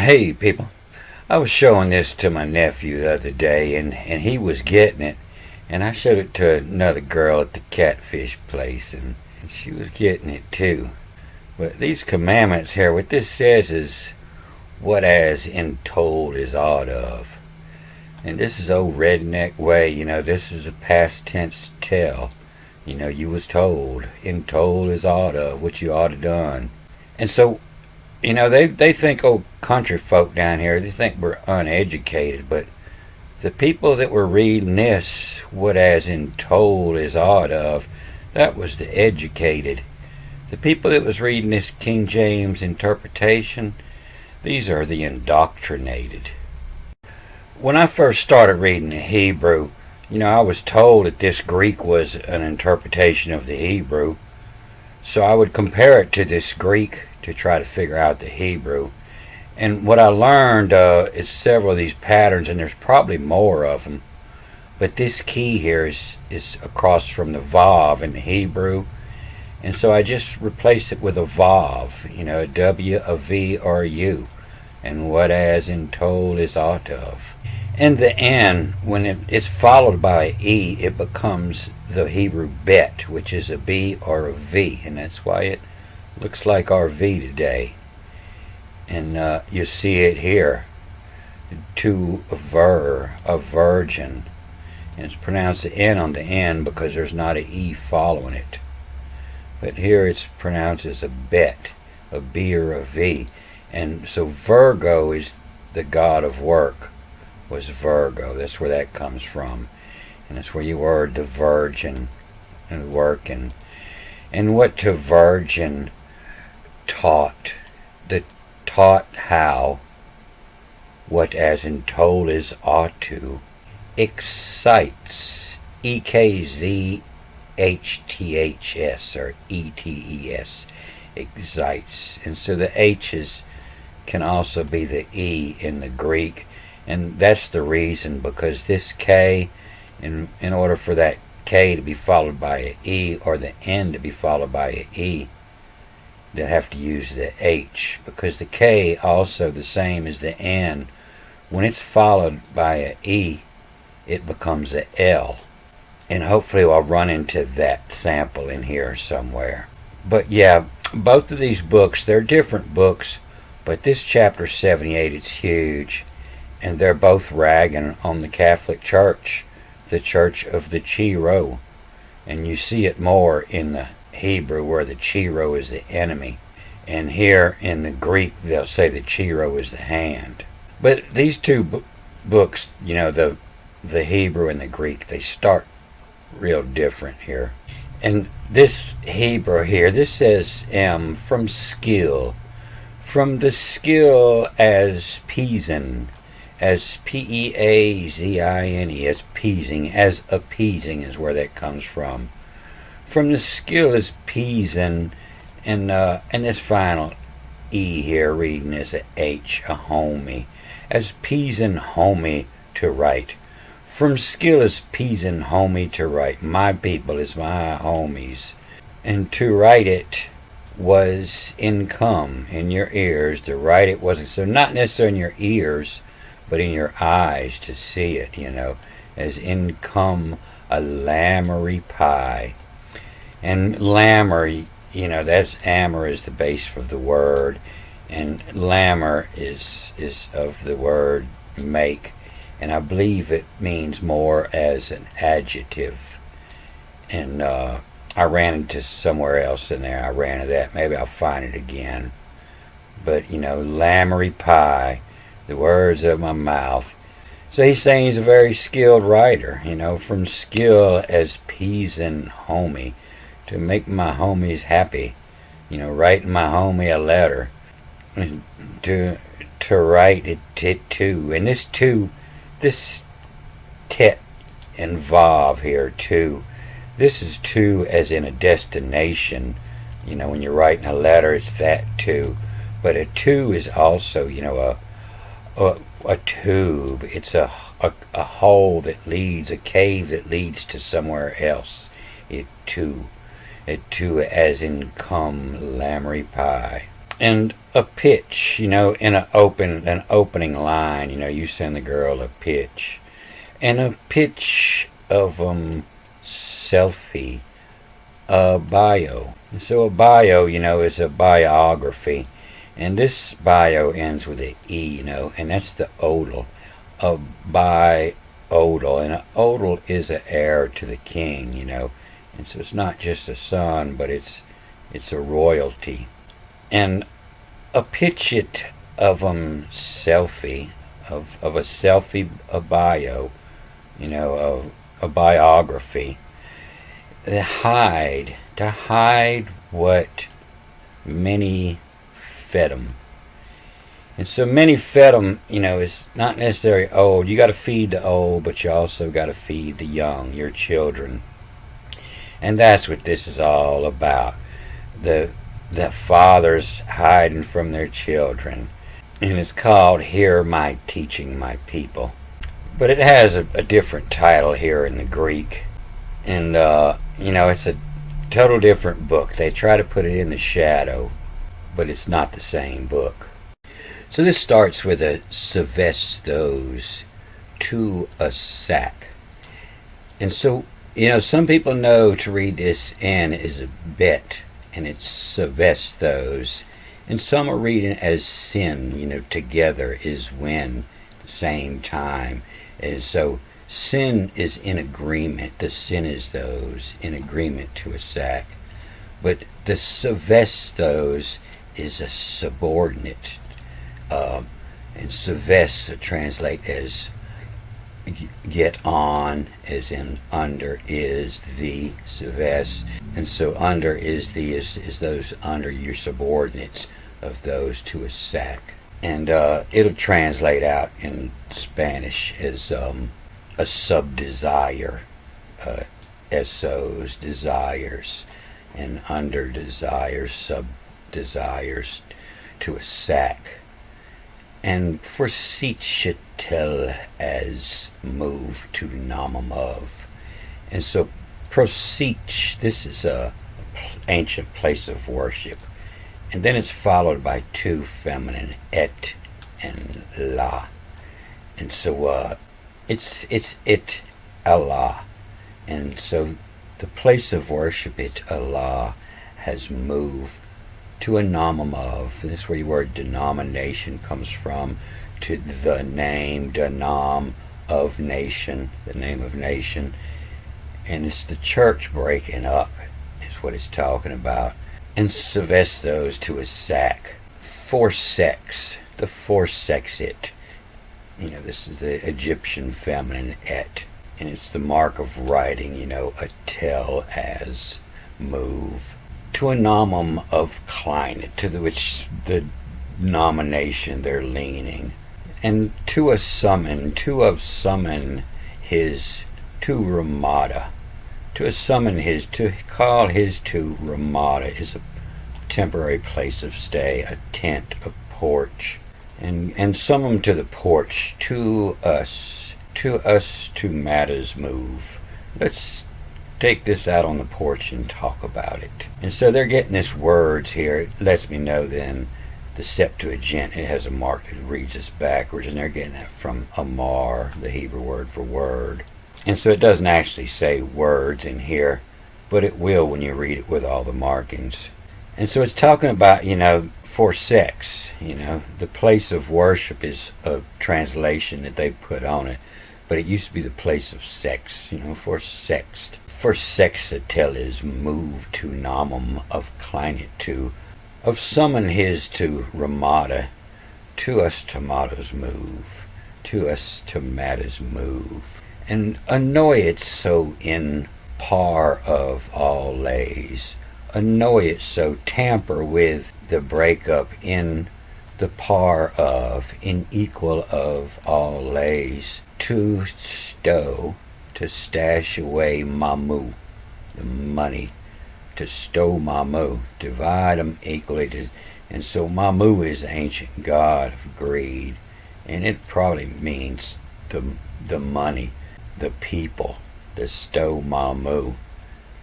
Hey people, I was showing this to my nephew the other day and he was getting it, and I showed it to another girl at the catfish place and she was getting it too. But these commandments here, what this says is what as in told is ought of. And this is old redneck way, this is a past tense tell. You was told, in told is ought of, what you ought to done. And so they think old country folk down here, they think we're uneducated, but the people that were reading this, what as in told is ought of, that was the educated. The people that was reading this King James interpretation, these are the indoctrinated. When I first started reading the Hebrew, I was told that this Greek was an interpretation of the Hebrew, so I would compare it to this Greek to try to figure out the Hebrew. And what I learned is several of these patterns, and there's probably more of them. But this key here is across from the Vav in the Hebrew. And so I just replaced it with a Vav, a W, a V, or a U. And what as in told is ought of. And the N, when it's followed by an E, it becomes the Hebrew bet, which is a B or a V. And that's why it looks like RV today. And you see it here. To a virgin. And it's pronounced the N on the end because there's not an E following it. But here it's pronounced as a bet, a B or a V. And so Virgo is the god of work, was Virgo. That's where that comes from. And that's where you heard the virgin and working. And what to virgin taught, the taught how, what as in told is ought to, excites, EKZHTHS or ETES, excites. And so the H's can also be the E in the Greek, and that's the reason, because this K, in order for that K to be followed by an E or the N to be followed by an E, they have to use the H, because the K also the same as the N. When it's followed by an E, it becomes a L. And hopefully I'll run into that sample in here somewhere. But yeah, both of these books, they're different books, but this chapter 78 is huge. And they're both ragging on the Catholic Church, the Church of the Chi-Rho. And you see it more in the Hebrew where the Chi-Rho is the enemy. And here in the Greek they'll say the Chi-Rho is the hand. But these two books, the Hebrew and the Greek, they start real different here. And this Hebrew here, this says from skill. From the skill as peasing, as P-E-A-Z-I-N-E, as peasing, as appeasing is where that comes from. From the skill as peasing, and this final E here reading is a H, a homie, as peasing homie to write. From skill as peasing homie to write. My people is my homies. And to write it was income in your ears. To write it wasn't, so not necessarily in your ears, but in your eyes to see it, as income a lammery pie. And lammer, that's ammer is the base of the word, and lammer is of the word make, and I believe it means more as an adjective. And I ran into somewhere else in there. I ran into that. Maybe I'll find it again. But lammery pie, the words of my mouth. So he's saying he's a very skilled writer, from skill as peasing homie, to make my homies happy, writing my homie a letter, and to write it too. And this too, this tet and vav here too, this is too as in a destination. When you're writing a letter, it's that too. But a two is also, a tube. It's a hole that leads, a cave that leads to somewhere else. It too as in come lammery pie. And a pitch, in an opening line, you send the girl a pitch. And a pitch of selfie, a bio. And so a bio, is a biography. And this bio ends with an E, and that's the odal. A bi-odal. And an odal is an heir to the king, And so it's not just a son, but it's a royalty. And a picture of selfie, of a selfie, a bio, a biography. To hide what many fed 'em. And so many fed 'em, is not necessarily old. You got to feed the old, but you also got to feed the young, your children. And that's what this is all about. The fathers hiding from their children. And it's called Hear My Teaching My People. But it has a different title here in the Greek. And, it's a total different book. They try to put it in the shadow, but it's not the same book. So this starts with a sevestos, to a sack. And so, some people know to read this N is a bet, and it's sevestos. And some are reading as sin, together is when, the same time. And so sin is in agreement. The sin is those in agreement to a sack. But the sevestos is a subordinate. And sevest translate as get on, as in under is the sevest. And so under is the is those under your subordinates of those to a sack. And it'll translate out in Spanish as a sub-desire, esos, desires, and under desires, sub-desires, to a sack. And for Sitchatel as move to namam of. And so prosich, this is a ancient place of worship. And then it's followed by two feminine, et and la. And so it's it Allah. And so the place of worship, it Allah, has moved to a namam of. This is where the word denomination comes from, to the name, denam, of nation, the name of nation. And it's the church breaking up, is what it's talking about. And sevestos, to a sack. For sex, the for sex it. This is the Egyptian feminine et. And it's the mark of writing, a tell as move. To a namam of climate, to which the nomination they're leaning. And to a summon, to of summon his to Ramada. To a summon his, to call his to Ramada is a temporary place of stay, a tent, a porch. And summon to the porch, to us to matters move. Let's take this out on the porch and talk about it. And so they're getting this words here. It lets me know then the Septuagint, it has a mark that reads this backwards, and they're getting that from amar, the Hebrew word for word. And so it doesn't actually say words in here, but it will when you read it with all the markings. And so it's talking about, for sex, the place of worship is a translation that they put on it, but it used to be the place of sex, for sext. For sexatel is moved to namam of climate to, of summon his to Ramada, to us tomatoes move, to us tomatoes move. And annoy it so in par of all lays. Annoy it so, tamper with the breakup in the par of, in equal of all lays. To stow, to stash away mamu, the money. To stow mamu, divide them equally. And so mamu is the ancient god of greed. And it probably means the money, the people, the stow mamu.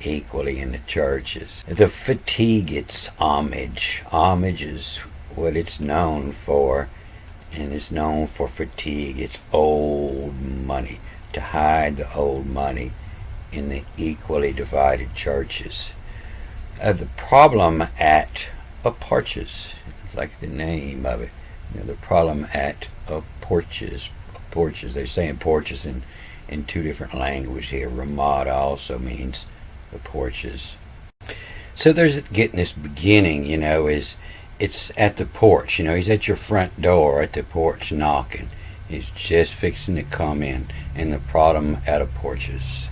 equally in the churches. The fatigue gets homage. Homage is what it's known for, and it's known for fatigue. It's old money, to hide the old money in the equally divided churches. The problem at porches, like the name of it, the problem at porches. They're saying porches in two different languages here. Ramada also means the porches. So there's getting this beginning, is it's at the porch. He's at your front door at the porch knocking. He's just fixing to come in. And the problem at a porches.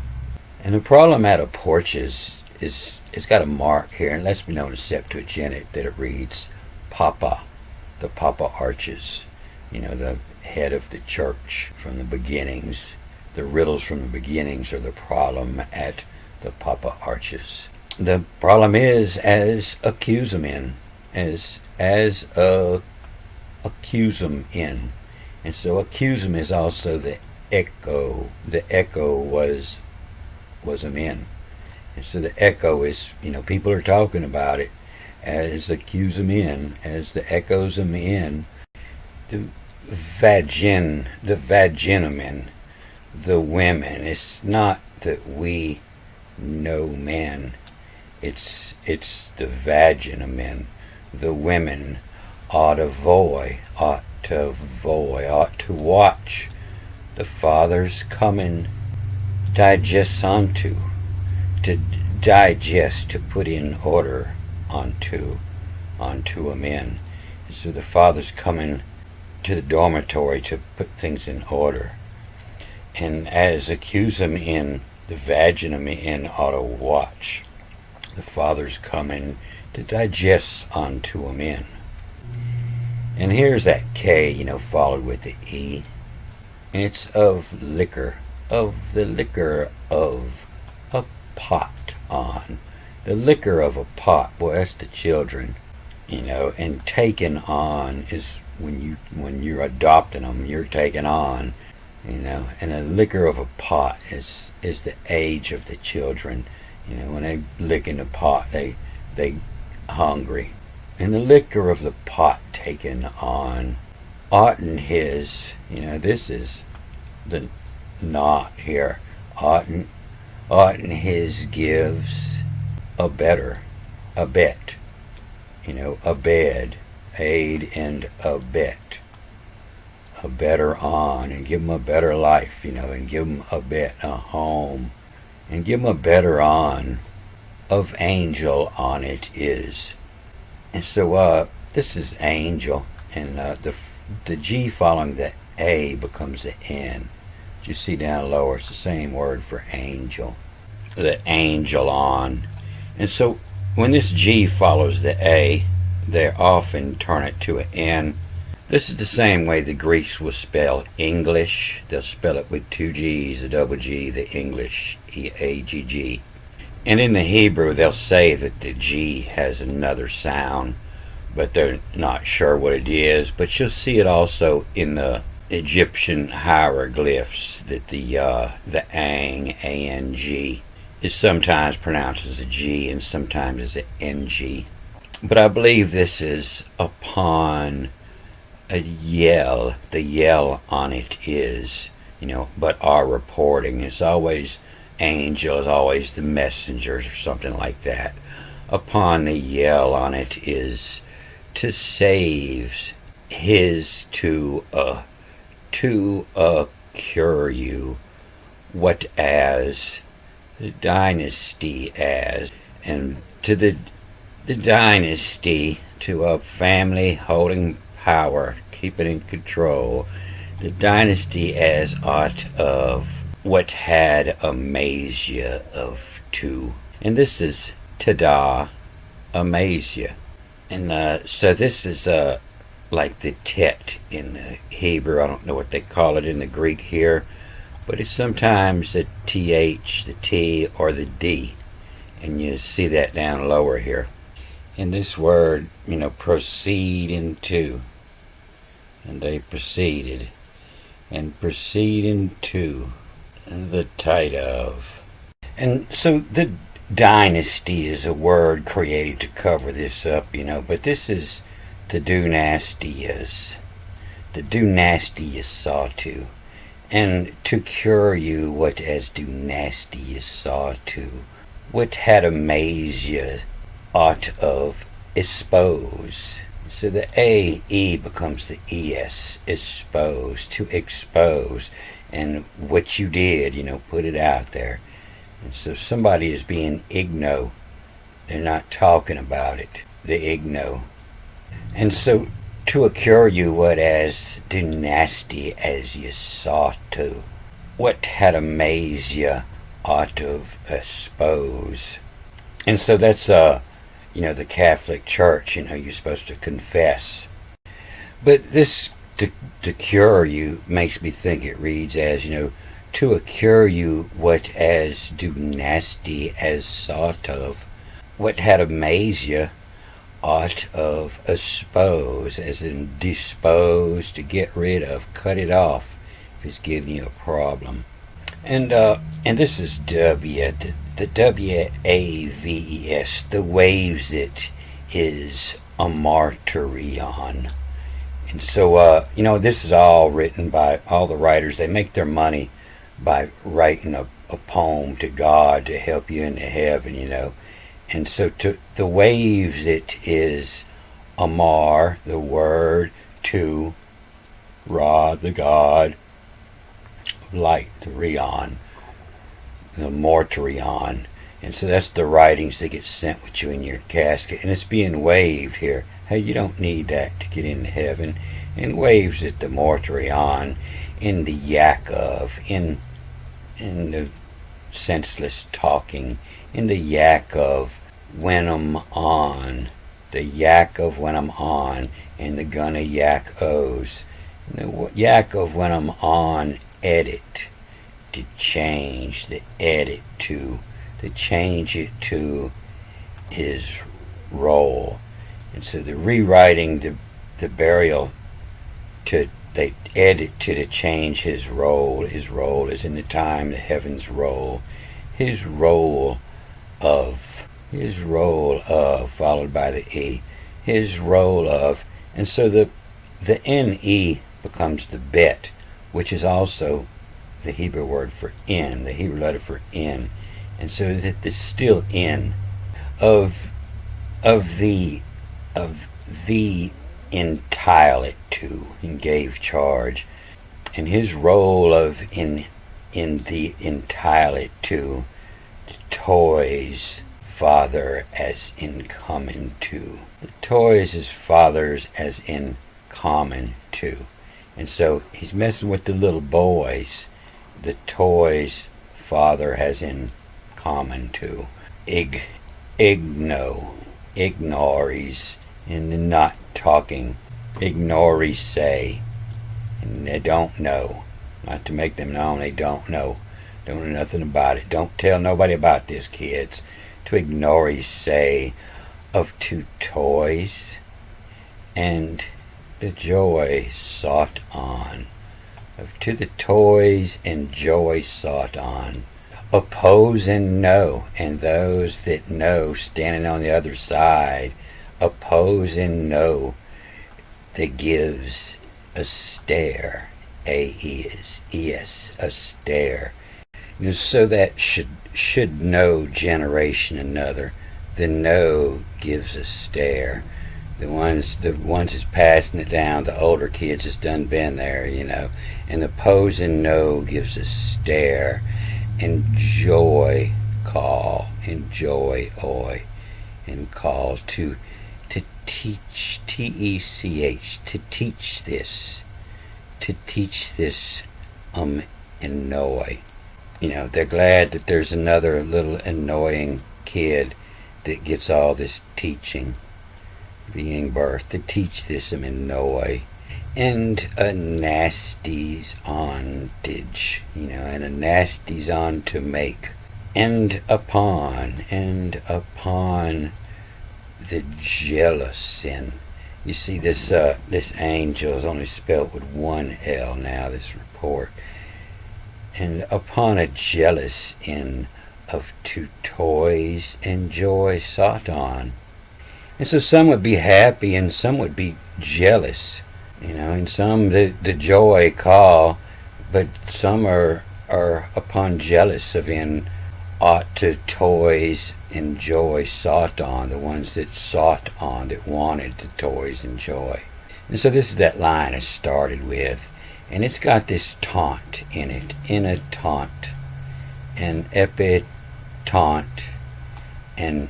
And the problem at a porches is it's got a mark here, and lets me know in the Septuagint that it reads Papa, the Papa arches. The head of the church from the beginnings. The riddles from the beginnings are the problem at the Papa arches. The problem is as accuse 'em in, as accuse 'em in, and so accuse 'em is also the echo. The echo was 'em in, and so the echo is people are talking about it as accuse 'em in, as the echoes 'em in. The vaginamen, the women. It's not that we know men. It's the vaginamen, the women ought to watch the Father's coming, digest onto, to digest, to put in order onto a men. So the Father's coming to the dormitory to put things in order. And as accuse them in, the vaginum in ought to watch. The Father's coming to digest onto a men. And here's that K, followed with the E. And it's of liquor, of the liquor of a pot on. The liquor of a pot, boy, that's the children, and taken on is when you're adopting them, you're taking on, and the liquor of a pot is the age of the children. When they lick in the pot, they hungry, and the liquor of the pot taken on, oughtn't his, this is the not here, oughtn't his gives a bet, a bed, aid and a bet, a better on, and give them a better life, and give them a bet, a home, and give them a better on, of angel on it is. And so this is angel, and the G following the A becomes the N. You see down lower, it's the same word for angel, the angel on. And so when this G follows the A, they often turn it to an N. This is the same way the Greeks will spell English. They'll spell it with two G's, a double G, the English, E-A-G-G. And in the Hebrew, they'll say that the G has another sound, but they're not sure what it is. But you'll see it also in the Egyptian hieroglyphs, that the Ang, A-N-G, is sometimes pronounced as a G and sometimes as an N-G. But I believe this is upon a yell. The yell on it is, but our reporting is always, angel is always the messengers or something like that. Upon the yell on it is to save his to cure you, what as the dynasty as, and to the dynasty, to a family holding power, keeping in control, the dynasty as aught of what had amazia of two. And this is tada, amazia. And so this is like the tet in the Hebrew. I don't know what they call it in the Greek here, but it's sometimes the TH, the T, or the D. And you see that down lower here. In this word, proceed into. And they proceeded. And proceed into the tight of. And so the dynasty is a word created to cover this up, but this is the dynastias. The dynastias saw to. And to cure you what as dynastias saw to. What had amasia ought of expose. So the A-E becomes the E-S, expose, to expose. And what you did, put it out there. And so somebody is being igno. They're not talking about it. The igno. And so to occur you what as dynasty as you sought to. What had amasia ought of expose. And so that's the Catholic Church, you're supposed to confess. But this to cure you makes me think it reads as, to occur you what as dynasty as sought of, what had amasia ought of expose, as in dispose, to get rid of, cut it off if it's giving you a problem. And this is the W-A-V-E-S, the waves it is a martyrion. And so, this is all written by all the writers. They make their money by writing a poem to God to help you into heaven, And so the waves it is Amar, the word, to Ra, the God, light, the Rion, the Mortarion. And so that's the writings that get sent with you in your casket. And it's being waved here. Hey, you don't need that to get into heaven. And waves it the Mortarion in the yak of, in the senseless talking, in the yak of when I'm on, the yak of when I'm on, and the gonna yak O's. The yak of when I'm on, edit, to change, the edit to change it to is roll. And so the rewriting the burial, they edit to change his roll. His roll is in the time the heavens roll. His roll of, followed by the E. His roll of, and so the N-E becomes the bet, which is also the Hebrew word for in, the Hebrew letter for in. And so that there's still in of the entiled to, and gave charge, and his role of in the entiled to, the toys father as in common to, the toys is fathers as in common to. And so he's messing with the little boys, the toys father has in common to. Ignories, and the not talking. Ignories say, and they don't know. Not to make them known, they don't know. Don't know nothing about it. Don't tell nobody about this, kids. To ignories say of two toys, and the joy sought on. Of to the toys and joy sought on. Oppose and know, and those that know standing on the other side, oppose and know, that gives a stare, A-E-S, a stare. So that should know generation another. The know gives a stare. The ones that's passing it down, the older kids has done been there, And the pose and know gives a stare. And joy call, and joy oi, and call to teach, T-E-C-H, to teach this, annoy. They're glad that there's another little annoying kid that gets all this teaching, being birthed, to teach this annoy. And a nasty's onage, and a nasty's on to make. And upon the jealous sin. You see, this angel is only spelled with one L now, this report. And upon a jealous in of to toys and joy sought on. And so some would be happy and some would be jealous, and some the joy call, but some are upon jealous of in ought to toys and joy sought on, the ones that sought on, that wanted the toys and joy. And so this is that line I started with, and it's got this taunt in it, in a taunt, and epitaunt, and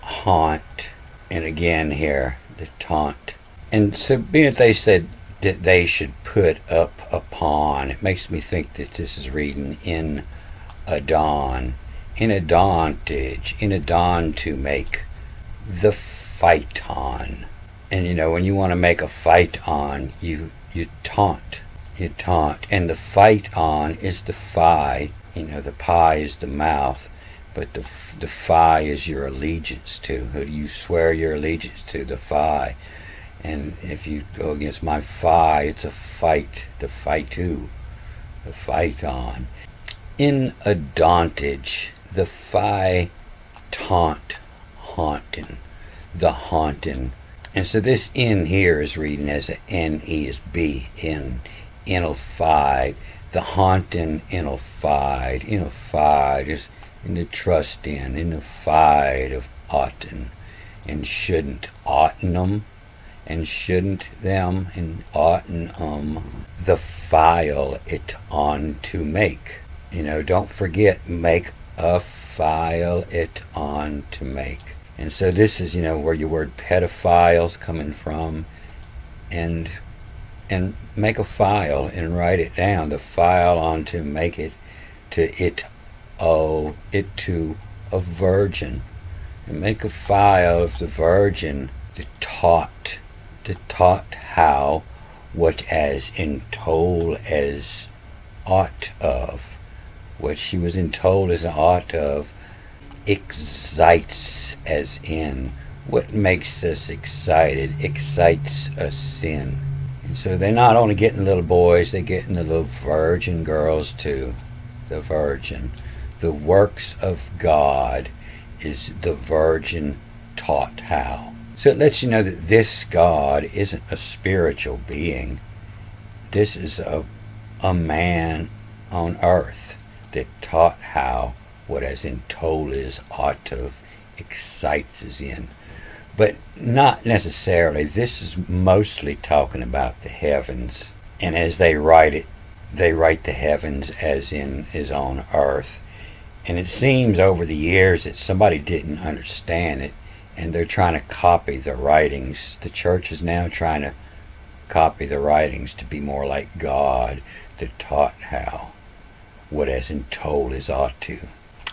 haunt, and again here, the taunt. And so being that they said that they should put up upon, it makes me think that this is reading in a dawn, in a dauntage, in a dawn to make the fight on. And when you want to make a fight on, you taunt. You taunt. And the fight on is the phi. The pi is the mouth, but the phi is your allegiance to. Who do you swear your allegiance to? The phi. And if you go against my phi, it's a fight. The fight-to. The fight on. In a dauntage, the phi taunt, haunting, the haunting. And so this in here is reading as a N-E is B, in a phi, the haunting in a fight is in the trust in the fight of ought'n and shouldn't, ought'n them, and shouldn't them, and ought'n the file it on to make. Don't forget, make a file it on to make. And so this is, where your word pedophile's coming from, and make a file and write it down. The file on to make it to it, it to a virgin. And make a file of the virgin, the taught how, what as in told as ought of. What she was in told as an ought of, excites as in, what makes us excited, excites us sin. And so they're not only getting little boys, they're getting the little virgin girls too. The virgin. The works of God is the virgin taught how. So it lets you know that this God isn't a spiritual being. This is a man on earth that taught how, what as in told is, ought of, excites is in. But not necessarily. This is mostly talking about the heavens. And as they write it, they write the heavens as in is on earth. And it seems over the years that somebody didn't understand it, and they're trying to copy the writings. The church is now trying to copy the writings to be more like God, that taught how, what as in told is ought to.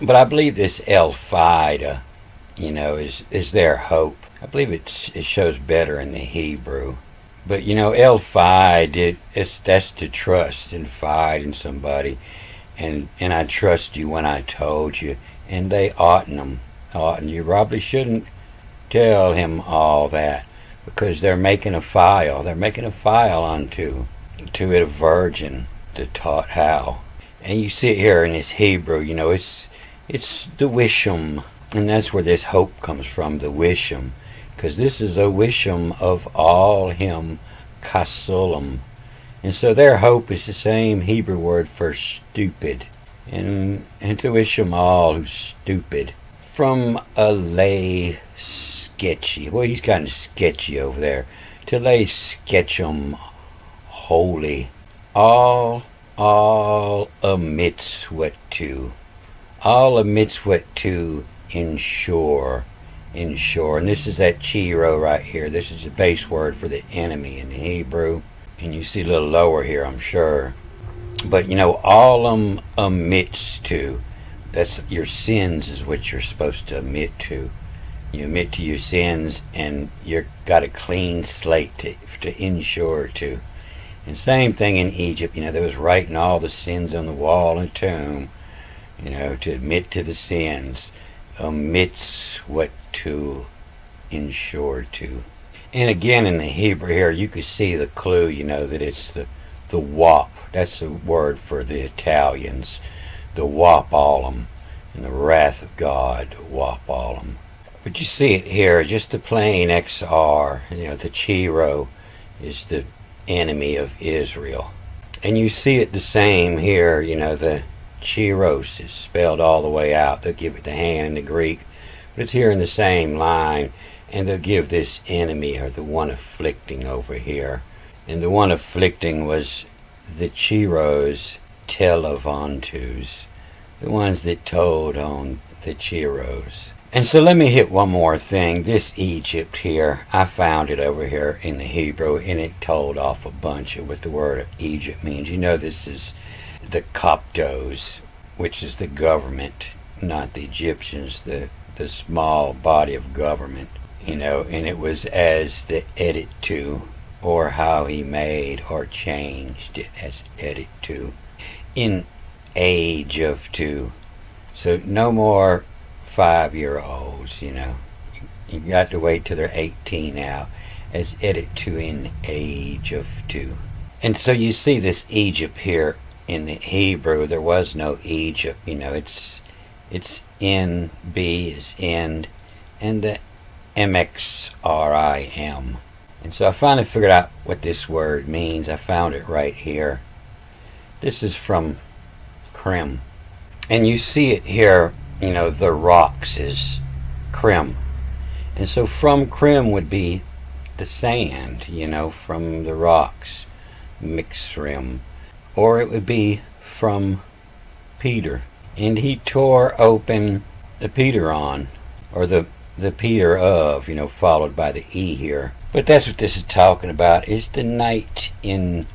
But I believe this El Fida, is their hope. I believe it shows better in the Hebrew. But El Fide, that's to trust and fide in somebody, and I trust you when I told you, and they oughtn't them. Oughtn't you probably shouldn't tell him all that, because they're making a file. They're making a file onto it a virgin that taught how. And you see it here in this Hebrew, it's the wisham, and that's where this hope comes from, the wisham, because this is a wisham of all him kasulam. And so their hope is the same Hebrew word for stupid, and to wisham all who's stupid. From a lay sketchy, well, he's kind of sketchy over there, to lay sketchum holy, all amidst what to ensure. And this is that chiro right here. This is the base word for the enemy in the Hebrew, and you see a little lower here, I'm sure. But all amidst to, that's your sins is what you're supposed to admit to. You admit to your sins, and you've got a clean slate to ensure to. And same thing in Egypt, there was writing all the sins on the wall and tomb, to admit to the sins, amidst what to ensure to. And again in the Hebrew here, you could see the clue, that it's the wop. That's the word for the Italians, the wop allum. and the wrath of God whop all them. But you see it here, just the plain XR, the Chiro is the enemy of Israel. And you see it the same here, the Chiros is spelled all the way out. They'll give it the hand in the Greek, but it's here in the same line, and they'll give this enemy, or the one afflicting, over here. And the one afflicting was the Chiros Telavontus, the ones that told on the Chiros. And so let me hit one more thing. This Egypt here, I found it over here in the Hebrew, and it told off a bunch of what the word Egypt means. This is the Coptos, which is the government, not the Egyptians, the small body of government, and it was as the edit to, or how he made or changed it as edit to, in age of two. So no more 5-year-olds, You got to wait till they're 18 now, as edit to in age of two. And so you see this Egypt here in the Hebrew. There was no Egypt, it's N, B is end, and the MXRIM. And so I finally figured out what this word means. I found it right here. This is from Krim. And you see it here, the rocks is Krim. And so from Krim would be the sand, from the rocks, Mixrim. Or it would be from Peter. And he tore open the Peteron, or the Peter of, followed by the E here. But that's what this is talking about, is the night in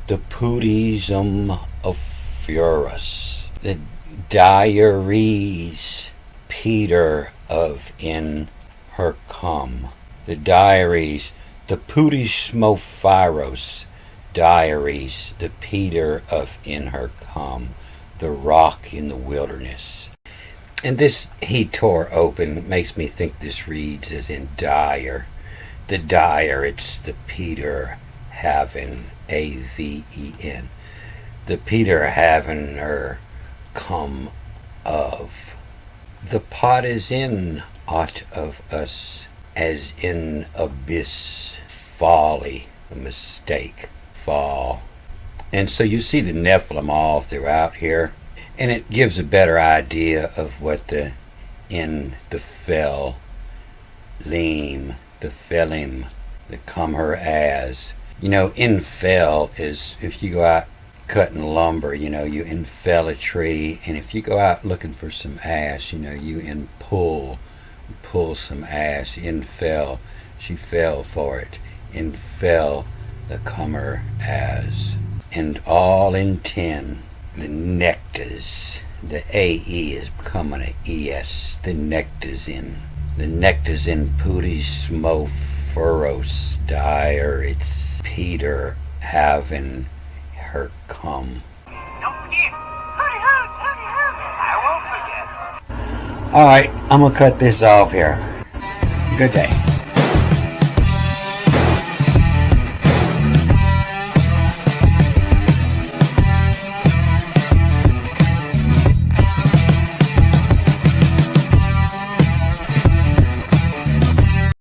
the Pootism of Fyre. The Diaries, Peter of in her come. The Diaries, the Pootie Shmo Fyre. Diaries, the Peter of in her come. The rock in the wilderness. And this he tore open makes me think this reads as in dire. The dire, it's the Peter having, AVEN. The Peter having her come of. The pot is in aught of us, as in abyss, folly, a mistake, fall. And so you see the Nephilim all throughout here, and it gives a better idea of what the fell, leam, the fellim, the come her as. Infell is if you go out cutting lumber, you infell a tree, and if you go out looking for some ash, you pull some ash. Infell, she fell for it. Infell, the comer as. And all in 10, the nectas, the AE is becoming an ES, the nectas in Pootie Shmo Fyre dire, it's Peter having her come. Don't forget, hooty hoot, hooty hoot. I won't forget. Alright, I'm gonna cut this off here. Good day.